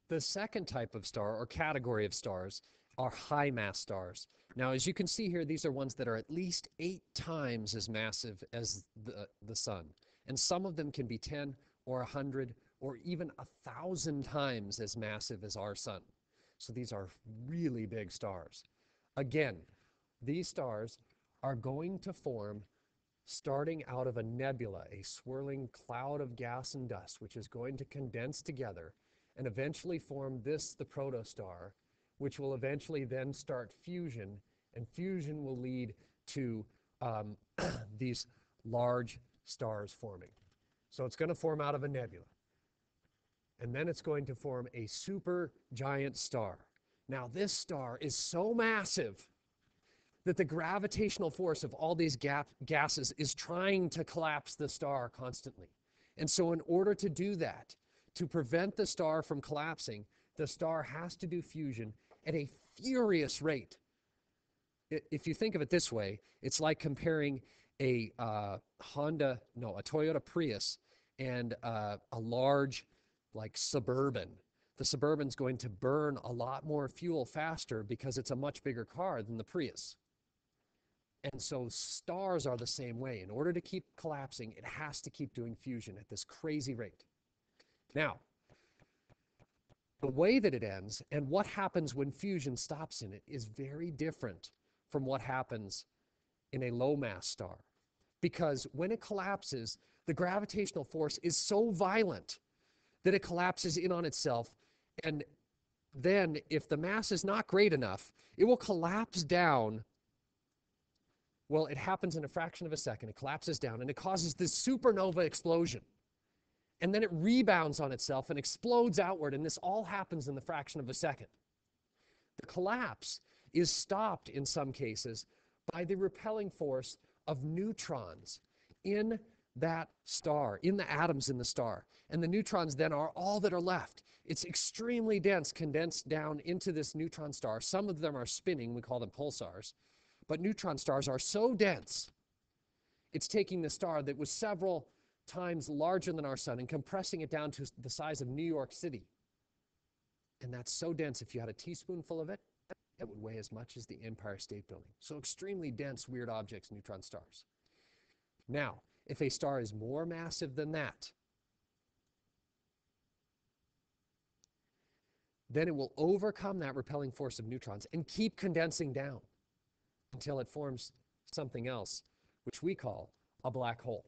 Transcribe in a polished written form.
The second type of star or category of stars are high mass stars. Now, as you can see here, these are ones that are at least 8 times as massive as the sun. And some of them can be 10 or 100 or even 1,000 times as massive as our sun. So these are really big stars. Again, these stars are going to form starting out of a nebula, a swirling cloud of gas and dust, which is going to condense together and eventually form this, the protostar, which will eventually then start fusion, and fusion will lead to these large stars forming. So it's going to form out of a nebula. And then it's going to form a super giant star. Now, this star is so massive that the gravitational force of all these gases is trying to collapse the star constantly. And so in order to do that, to prevent the star from collapsing, the star has to do fusion at a furious rate. If you think of it this way, it's like comparing a Toyota Prius and a large, like, Suburban. The Suburban's going to burn a lot more fuel faster because it's a much bigger car than the Prius. And so stars are the same way. In order to keep collapsing, it has to keep doing fusion at this crazy rate. Now, the way that it ends and what happens when fusion stops in it is very different from what happens in a low mass star. Because when it collapses, the gravitational force is so violent that it collapses in on itself. And then if the mass is not great enough, it will collapse down. Well, it happens in a fraction of a second. It collapses down and it causes this supernova explosion. And then it rebounds on itself and explodes outward, and this all happens in the fraction of a second. The collapse is stopped in some cases by the repelling force of neutrons in that star, in the atoms in the star. And the neutrons then are all that are left. It's extremely dense, condensed down into this neutron star. Some of them are spinning. We call them pulsars. But neutron stars are so dense, it's taking the star that was several times larger than our sun and compressing it down to the size of New York City. And that's so dense, if you had a teaspoonful of it, it would weigh as much as the Empire State Building. So extremely dense, weird objects, neutron stars. Now, if a star is more massive than that, then it will overcome that repelling force of neutrons and keep condensing down until it forms something else, which we call a black hole.